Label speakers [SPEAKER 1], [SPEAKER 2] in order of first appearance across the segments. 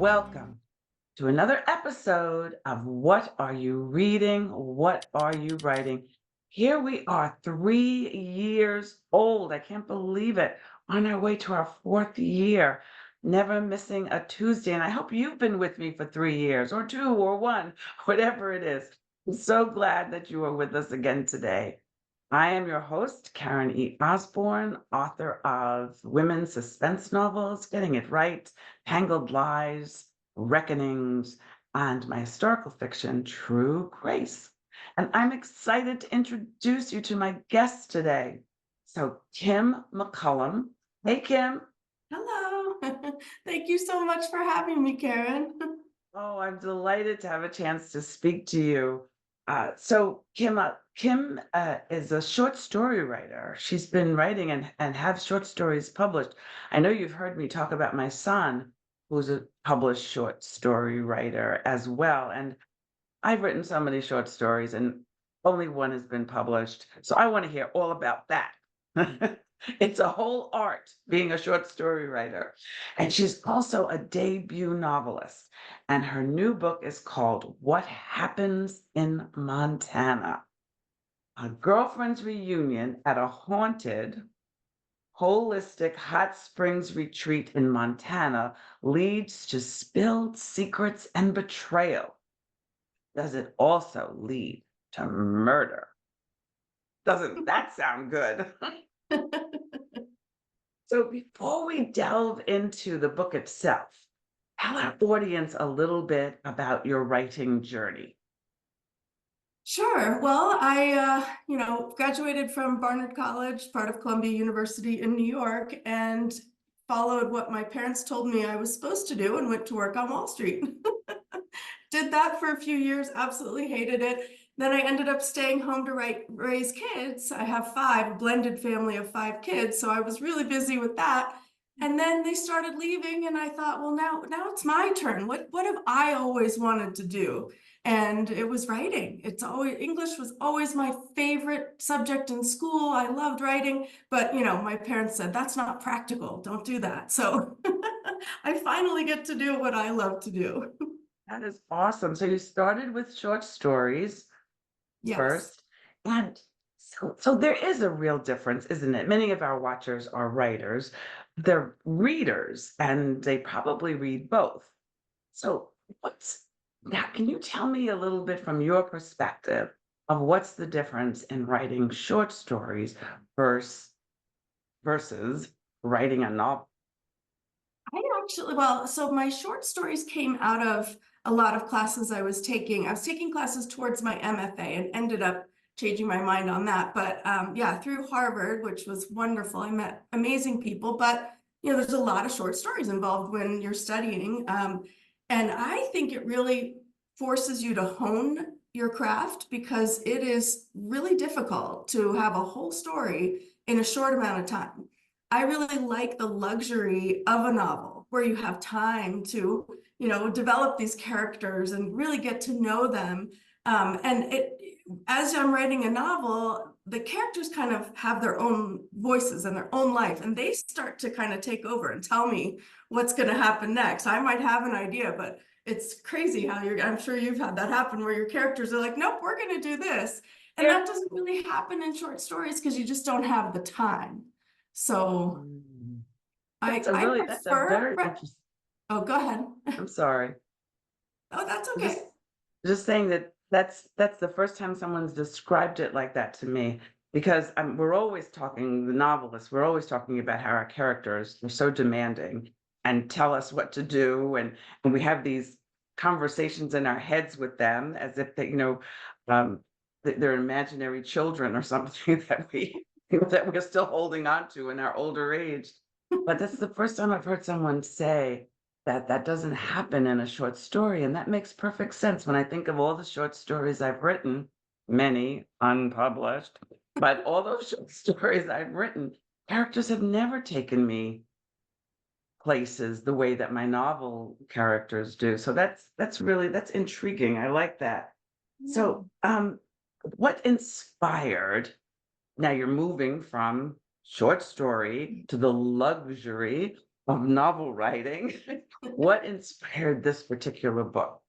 [SPEAKER 1] Welcome to another episode of What Are You Reading? What Are You Writing? Here we are, 3 years old. I can't believe it. On our way to our fourth year, never missing a Tuesday. And I hope you've been with me for 3 years, or two, or one, whatever it is. I'm so glad that you are with us again today. I am your host, Karen E. Osborne, author of women's suspense novels, Getting It Right, Tangled Lies, Reckonings, and my historical fiction, True Grace. And I'm excited to introduce you to my guest today. So, Kim McCollum. Hey, Kim.
[SPEAKER 2] Hello. Thank you so much for having me, Karen.
[SPEAKER 1] Oh, I'm delighted to have a chance to speak to you. Kim is a short story writer. She's been writing and have short stories published. I know you've heard me talk about my son, who's a published short story writer as well. And I've written so many short stories, and only one has been published. So I want to hear all about that. It's a whole art being a short story writer. And she's also a debut novelist. And her new book is called What Happens in Montana? A girlfriend's reunion at a haunted, holistic hot springs retreat in Montana leads to spilled secrets and betrayal. Does it also lead to murder? Doesn't that sound good? So before we delve into the book itself, tell our audience a little bit about your writing journey.
[SPEAKER 2] Sure. Well, I graduated from Barnard College, part of Columbia University in New York, and followed what my parents told me I was supposed to do and went to work on Wall Street. Did that for a few years, absolutely hated it. Then I ended up staying home to raise kids. I have five, a blended family of five kids, so I was really busy with that. And then they started leaving, and I thought, well, now it's my turn. What have I always wanted to do? And it was writing. English was always my favorite subject in school. I loved writing, but my parents said that's not practical. Don't do that. So I finally get to do what I love to do.
[SPEAKER 1] That is awesome. So you started with short stories
[SPEAKER 2] Yes.
[SPEAKER 1] first. And so there is a real difference, isn't it? Many of our watchers are writers, they're readers, and they probably read both. So what's now, can you tell me a little bit from your perspective of what's the difference in writing short stories versus versus writing a novel?
[SPEAKER 2] So my short stories came out of a lot of classes I was taking. I was taking classes towards my MFA and ended up changing my mind on that. But yeah, through Harvard, which was wonderful, I met amazing people. But there's a lot of short stories involved when you're studying, and I think it really forces you to hone your craft because it is really difficult to have a whole story in a short amount of time. I really like the luxury of a novel where you have time to, develop these characters and really get to know them. As I'm writing a novel, the characters kind of have their own voices and their own life, and they start to kind of take over and tell me what's going to happen next. I might have an idea, but it's crazy how I'm sure you've had that happen where your characters are like, nope, we're going to do this. And
[SPEAKER 1] Yeah.
[SPEAKER 2] that doesn't really happen in short stories because you just don't have the time. So
[SPEAKER 1] Mm.
[SPEAKER 2] I
[SPEAKER 1] That's a
[SPEAKER 2] prefer,
[SPEAKER 1] very interesting.
[SPEAKER 2] oh, go ahead.
[SPEAKER 1] I'm sorry.
[SPEAKER 2] Oh, that's
[SPEAKER 1] Just
[SPEAKER 2] okay.
[SPEAKER 1] just saying that that's the first time someone's described it like that to me, because we're always talking, the novelists, we're always talking about how our characters are so demanding and tell us what to do, and we have these conversations in our heads with them as if they, um, they're imaginary children or something that we're still holding on to in our older age. But that's the first time I've heard someone say that that doesn't happen in a short story, and that makes perfect sense when I think of all the short stories I've written, many unpublished, but all those short stories I've written, characters have never taken me places the way that my novel characters do. So that's intriguing. I like that.
[SPEAKER 2] Yeah.
[SPEAKER 1] So, what inspired now you're moving from short story to the luxury of novel writing. What inspired this particular book?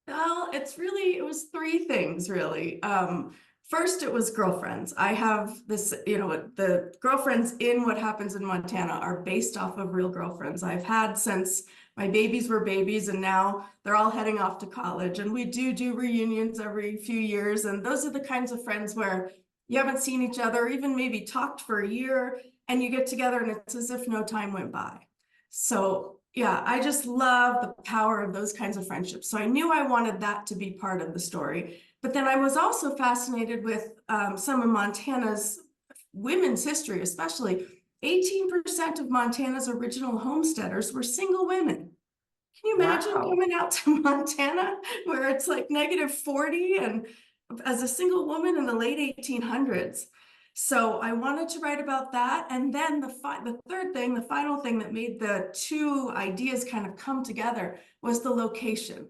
[SPEAKER 2] Well, it was three things really. First, it was girlfriends. I have this, the girlfriends in What Happens in Montana are based off of real girlfriends I've had since my babies were babies, and now they're all heading off to college. And we do reunions every few years. And those are the kinds of friends where you haven't seen each other, or even maybe talked for a year, and you get together and it's as if no time went by. So yeah, I just love the power of those kinds of friendships. So I knew I wanted that to be part of the story. But then I was also fascinated with some of Montana's women's history, especially 18% of Montana's original homesteaders were single women. Can you imagine
[SPEAKER 1] Wow.
[SPEAKER 2] coming out to Montana where it's like -40 and as a single woman in the late 1800s? So I wanted to write about that. And then the third thing, the final thing that made the two ideas kind of come together was the location.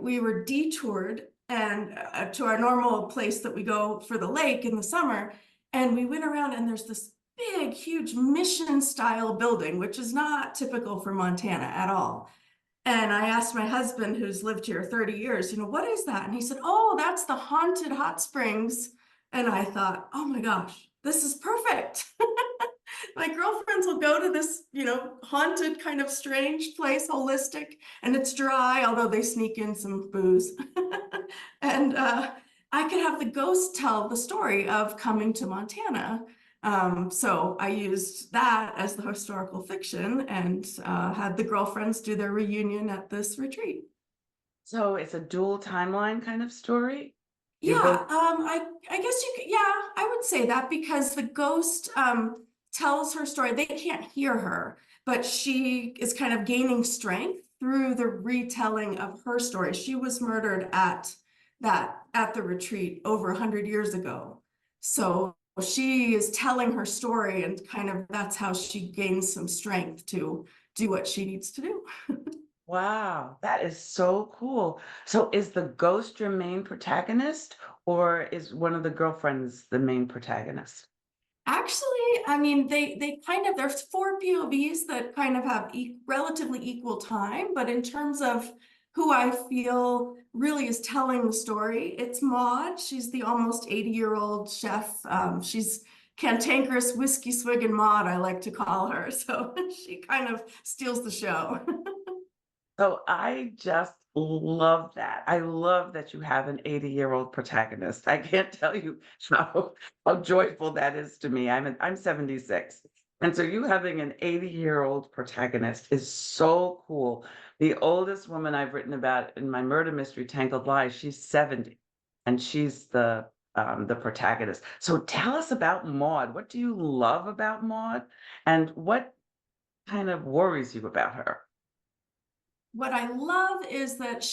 [SPEAKER 2] We were detoured and to our normal place that we go for the lake in the summer, and we went around and there's this big, huge mission style building, which is not typical for Montana at all. And I asked my husband, who's lived here 30 years, what is that? And he said, oh, that's the haunted hot springs. And I thought, oh my gosh, this is perfect. My girlfriends will go to this, haunted kind of strange place, holistic, and it's dry, although they sneak in some booze. And I could have the ghost tell the story of coming to Montana. So I used that as the historical fiction and had the girlfriends do their reunion at this retreat.
[SPEAKER 1] So it's a dual timeline kind of story? You
[SPEAKER 2] Yeah,
[SPEAKER 1] both
[SPEAKER 2] I guess you could, yeah, I would say that because the ghost tells her story. They can't hear her, but she is kind of gaining strength through the retelling of her story. She was murdered at the retreat over 100 years ago. So she is telling her story, and kind of that's how she gains some strength to do what she needs to do.
[SPEAKER 1] wow, that is so cool. So is the ghost your main protagonist, or is one of the girlfriends the main protagonist?
[SPEAKER 2] Actually, I mean, they kind of there's four POVs that kind of have relatively equal time, but in terms of who I feel really is telling the story, it's Maud. She's the almost 80-year-old chef. She's cantankerous whiskey swigging Maud, I like to call her. So she kind of steals the show.
[SPEAKER 1] So I just love that. I love that you have an 80-year-old protagonist. I can't tell you how joyful that is to me. I'm 76. And so you having an 80-year-old protagonist is so cool. The oldest woman I've written about in my murder mystery, Tangled Lies, she's 70, and she's the protagonist. So tell us about Maud. What do you love about Maud? And what kind of worries you about her?
[SPEAKER 2] What I love is that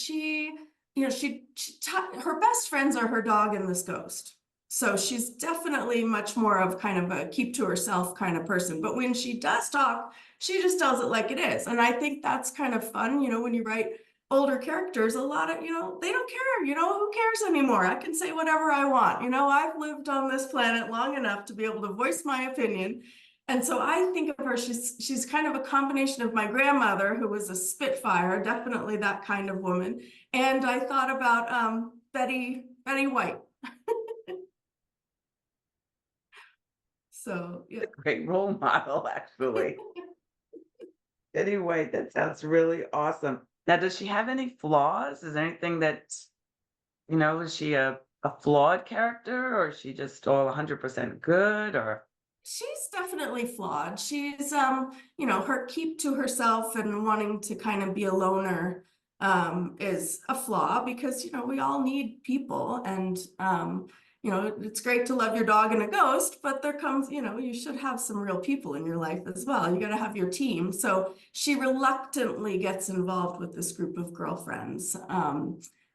[SPEAKER 2] her best friends are her dog and this ghost. So she's definitely much more of kind of a keep to herself kind of person. But when she does talk, she just tells it like it is. And I think that's kind of fun, when you write older characters, a lot of, they don't care, who cares anymore? I can say whatever I want. I've lived on this planet long enough to be able to voice my opinion. And so I think of her, she's kind of a combination of my grandmother, who was a Spitfire, definitely that kind of woman. And I thought about Betty White. So yeah.
[SPEAKER 1] Great role model, actually. Anyway, that sounds really awesome. Now, does she have any flaws? Is there anything is she a flawed character, or is she just all 100% good, or
[SPEAKER 2] She's definitely flawed. She's her keep to herself and wanting to kind of be a loner is a flaw because we all need people, and it's great to love your dog and a ghost, but there comes, you should have some real people in your life as well. You got to have your team. So she reluctantly gets involved with this group of girlfriends.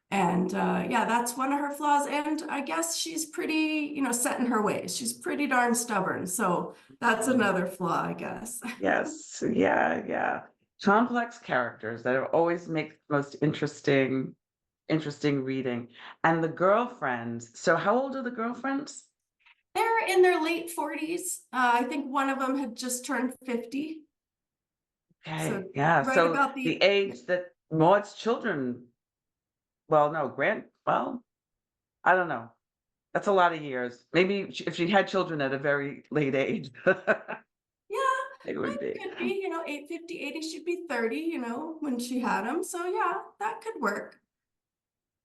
[SPEAKER 2] And yeah, that's one of her flaws. And I guess she's pretty, set in her ways. She's pretty darn stubborn. So that's
[SPEAKER 1] Mm,
[SPEAKER 2] another flaw, I guess.
[SPEAKER 1] yes, yeah, yeah. Complex characters that are always make the most interesting reading. And the girlfriends, so how old are the girlfriends?
[SPEAKER 2] They're in their late 40s. I think one of them had just turned 50. So
[SPEAKER 1] Okay, yeah,
[SPEAKER 2] right
[SPEAKER 1] so
[SPEAKER 2] about
[SPEAKER 1] the
[SPEAKER 2] the
[SPEAKER 1] age that Maude's children well, no, well, I don't know. That's a lot of years. Maybe sh if she had children at a very late age,
[SPEAKER 2] yeah,
[SPEAKER 1] it would
[SPEAKER 2] it
[SPEAKER 1] be.
[SPEAKER 2] could be, 850, 80. She'd be 30, when she had him. So yeah, that could work.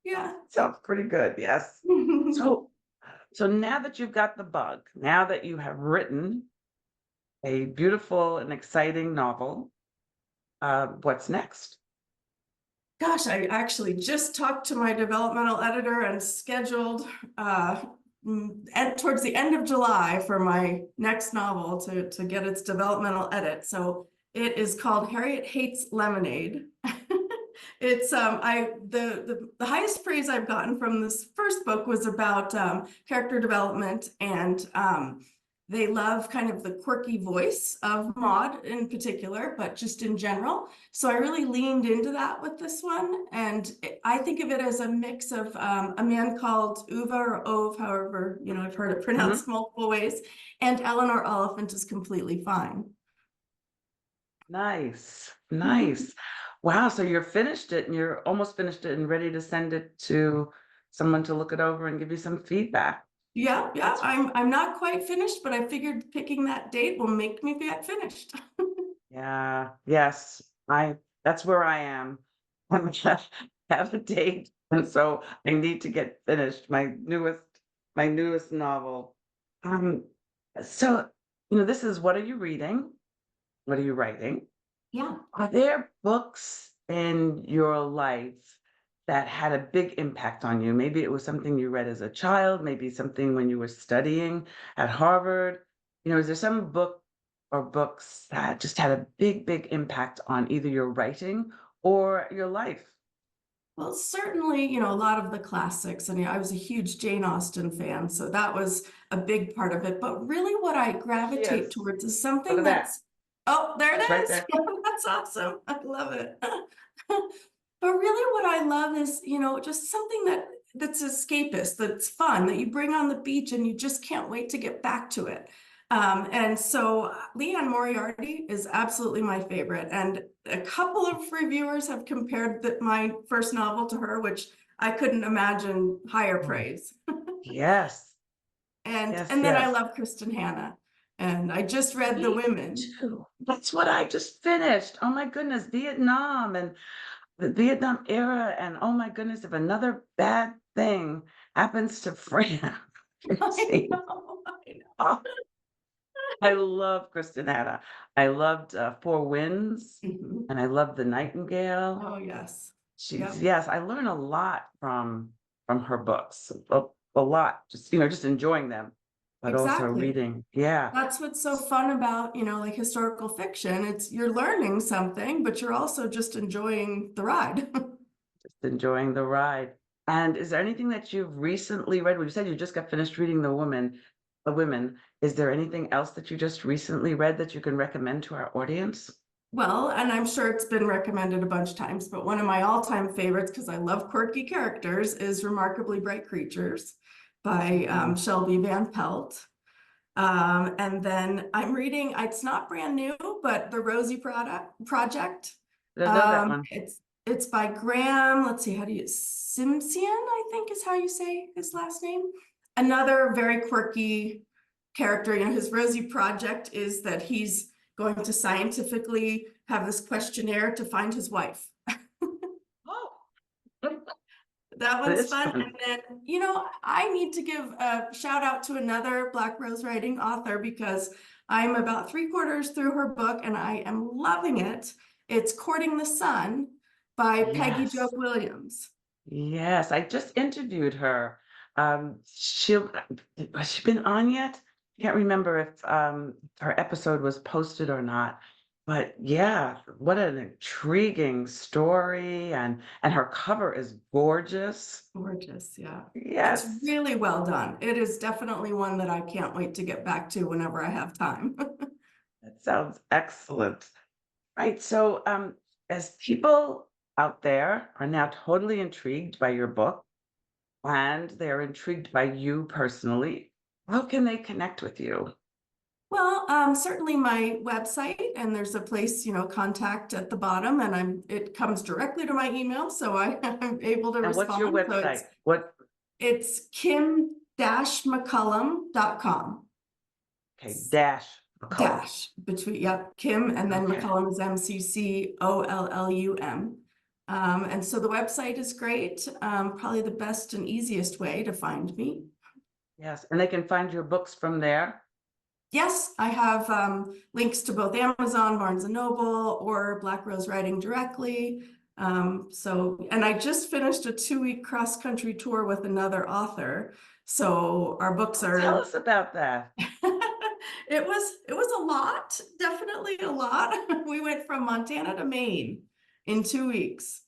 [SPEAKER 2] Yeah.
[SPEAKER 1] Sounds pretty good, yes. So so now that you've got the bug, now that you have written a beautiful and exciting novel, what's next?
[SPEAKER 2] Gosh, I actually just talked to my developmental editor and scheduled and towards the end of July for my next novel to get its developmental edit. So it is called Harriet Hates Lemonade. It's the highest praise I've gotten from this first book was about character development, and they love kind of the quirky voice of Maud in particular, but just in general. So I really leaned into that with this one, and I think of it as a mix of a man called Uva or Ove, however, I've heard it
[SPEAKER 1] Mhm.
[SPEAKER 2] pronounced multiple ways, and Eleanor Oliphant is completely fine.
[SPEAKER 1] Nice, nice. Wow, so you're finished it and you're almost finished it and ready to send it to someone to look it over and give you some feedback.
[SPEAKER 2] Yeah, yeah,
[SPEAKER 1] That's
[SPEAKER 2] I'm not quite finished, but I figured picking that date will make me get finished.
[SPEAKER 1] yeah, yes, I that's where I am. I'm have a date, and so I need to get finished my newest novel. Um, so, this is what are you reading? What are you writing?
[SPEAKER 2] Yeah.
[SPEAKER 1] Are there books in your life that had a big impact on you? Maybe it was something you read as a child, maybe something when you were studying at Harvard. Is there some book or books that just had a big, big impact on either your writing or your life?
[SPEAKER 2] Well, certainly, a lot of the classics. I mean, I was a huge Jane Austen fan, so that was a big part of it. But really, what I
[SPEAKER 1] She
[SPEAKER 2] gravitate
[SPEAKER 1] is.
[SPEAKER 2] towards is
[SPEAKER 1] Look
[SPEAKER 2] something
[SPEAKER 1] at that.
[SPEAKER 2] that's, oh, there it
[SPEAKER 1] She's right
[SPEAKER 2] is.
[SPEAKER 1] there.
[SPEAKER 2] That's awesome. I love it. But really, what I love is, just something that's escapist, that's fun, that you bring on the beach and you just can't wait to get back to it. And so Leanne Moriarty is absolutely my favorite. And a couple of reviewers have compared my first novel to her, which I couldn't imagine higher
[SPEAKER 1] Oh,
[SPEAKER 2] praise.
[SPEAKER 1] yes.
[SPEAKER 2] And
[SPEAKER 1] Yes,
[SPEAKER 2] and then I
[SPEAKER 1] yes.
[SPEAKER 2] love Kristen Hanna. And I just read The
[SPEAKER 1] Me
[SPEAKER 2] Women.
[SPEAKER 1] too. That's what I just finished. Oh my goodness, Vietnam and the Vietnam era, and oh my goodness, if another bad thing happens to France,
[SPEAKER 2] I
[SPEAKER 1] see,
[SPEAKER 2] know, I know.
[SPEAKER 1] oh, I love Kristen Hanna. I loved Four Winds,
[SPEAKER 2] Mhm.
[SPEAKER 1] and I loved The Nightingale.
[SPEAKER 2] Oh, yes.
[SPEAKER 1] She's
[SPEAKER 2] Yep.
[SPEAKER 1] yes, I learn a lot from her books, a lot. Just enjoying them, but also
[SPEAKER 2] Exactly.
[SPEAKER 1] reading. Yeah,
[SPEAKER 2] That's what's so fun about, like historical fiction. It's you're learning something, but you're also just enjoying the ride.
[SPEAKER 1] just enjoying the ride. And is there anything that you've recently read? Well, you said you just got finished reading The Women. Is there anything else that you just recently read that you can recommend to our audience?
[SPEAKER 2] Well, and I'm sure it's been recommended a bunch of times, but one of my all-time favorites, because I love quirky characters, is Remarkably Bright Creatures by
[SPEAKER 1] Mm,
[SPEAKER 2] Shelby Van Pelt. And then I'm reading, it's not brand new, but The Rosie Project.
[SPEAKER 1] I don't know that one.
[SPEAKER 2] It's by Graham, let's see, how do you, Simpson, I think is how you say his last name. Another very quirky character. His Rosie Project is that he's going to scientifically have this questionnaire to find his wife.
[SPEAKER 1] Oh,
[SPEAKER 2] That
[SPEAKER 1] it
[SPEAKER 2] one's
[SPEAKER 1] is
[SPEAKER 2] fun. And
[SPEAKER 1] fun.
[SPEAKER 2] then, I need to give a shout out to another Black Rose writing author because I'm about 3/4 through her book and I am loving it. It's Courting the Sun by Peggy Jo
[SPEAKER 1] Yes.
[SPEAKER 2] Williams.
[SPEAKER 1] Yes, I just interviewed her. She'll has she been on yet? Can't remember if her episode was posted or not. But yeah, what an intriguing story, and her cover is gorgeous.
[SPEAKER 2] Gorgeous, yeah. It's
[SPEAKER 1] Yes,
[SPEAKER 2] really well done. It is definitely one that I can't wait to get back to whenever I have time.
[SPEAKER 1] that sounds excellent. Right. So as people out there are now totally intrigued by your book and they're intrigued by you personally, how can they connect with you?
[SPEAKER 2] Well, certainly my website, and there's a place, contact at the bottom, and it comes directly to my email, so I'm able to
[SPEAKER 1] And what's your
[SPEAKER 2] respond. So
[SPEAKER 1] website? What
[SPEAKER 2] it's kim-mccollum.com.
[SPEAKER 1] okay, dash McCollum.
[SPEAKER 2] Dash between, yep, Kim, and then
[SPEAKER 1] Okay.
[SPEAKER 2] McCollum is McCollum. And so the website is great, probably the best and easiest way to find me.
[SPEAKER 1] Yes, and they can find your books from there.
[SPEAKER 2] Yes, I have links to both Amazon, Barnes and Noble, or Black Rose Writing directly. And I just finished a 2-week cross-country tour with another author. So our books
[SPEAKER 1] Oh, tell
[SPEAKER 2] are
[SPEAKER 1] us about that.
[SPEAKER 2] it was a lot, definitely a lot. We went from Montana to Maine in 2 weeks.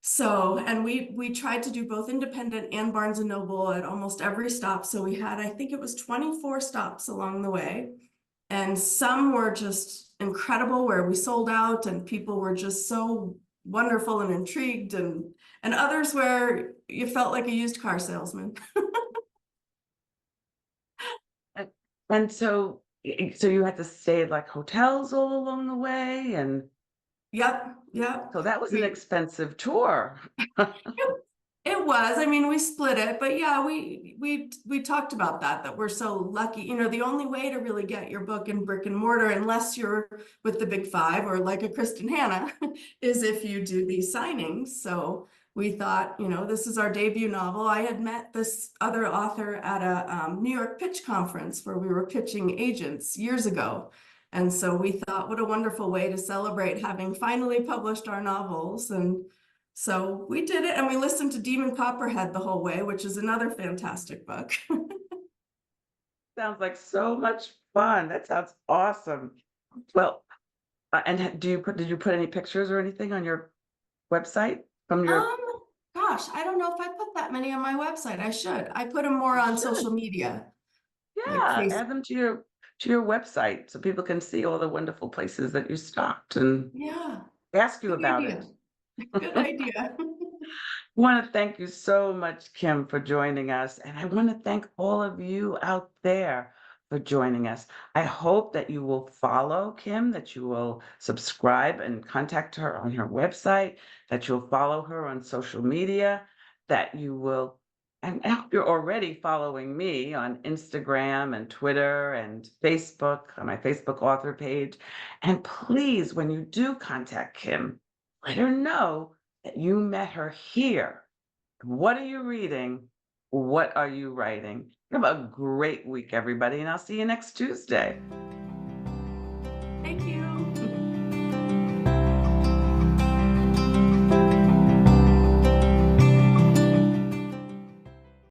[SPEAKER 2] So, and we tried to do both independent and Barnes and Noble at almost every stop. So we had, I think it was 24 stops along the way. And some were just incredible where we sold out and people were just so wonderful and intrigued, and others where you felt like a used car salesman.
[SPEAKER 1] And and so you had to stay at, like, hotels all along the way, and
[SPEAKER 2] Yep, yep.
[SPEAKER 1] so that was an
[SPEAKER 2] We
[SPEAKER 1] expensive tour.
[SPEAKER 2] It it was. I mean, we split it, but yeah, we talked about that we're so lucky. The only way to really get your book in brick and mortar, unless you're with the big five or like a Kristen Hanna, is if you do these signings. So we thought, this is our debut novel. I had met this other author at a New York pitch conference where we were pitching agents years ago. And so we thought, what a wonderful way to celebrate having finally published our novels. And so we did it, and we listened to Demon Copperhead the whole way, which is another fantastic book.
[SPEAKER 1] Sounds like so much fun. That sounds awesome. Well, and did you put any pictures or anything on your website from your
[SPEAKER 2] Um, Gosh, I don't know if I put that many on my website. I should. I put them more
[SPEAKER 1] you
[SPEAKER 2] on
[SPEAKER 1] should.
[SPEAKER 2] social media, like
[SPEAKER 1] Yeah,
[SPEAKER 2] Facebook.
[SPEAKER 1] add them to your website so people can see all the wonderful places that you stopped and
[SPEAKER 2] Yeah,
[SPEAKER 1] ask you
[SPEAKER 2] good
[SPEAKER 1] about
[SPEAKER 2] idea.
[SPEAKER 1] it.
[SPEAKER 2] Good idea.
[SPEAKER 1] Want to thank you so much, Kim, for joining us. And I want to thank all of you out there for joining us. I hope that you will follow Kim, that you will subscribe and contact her on her website, that you'll follow her on social media, that you will, and I hope you're already following me on Instagram and Twitter and Facebook, on my Facebook author page. And please, when you do contact Kim, let her know that you met her here. What are you reading? What are you writing? Have a great week, everybody, and I'll see you next Tuesday.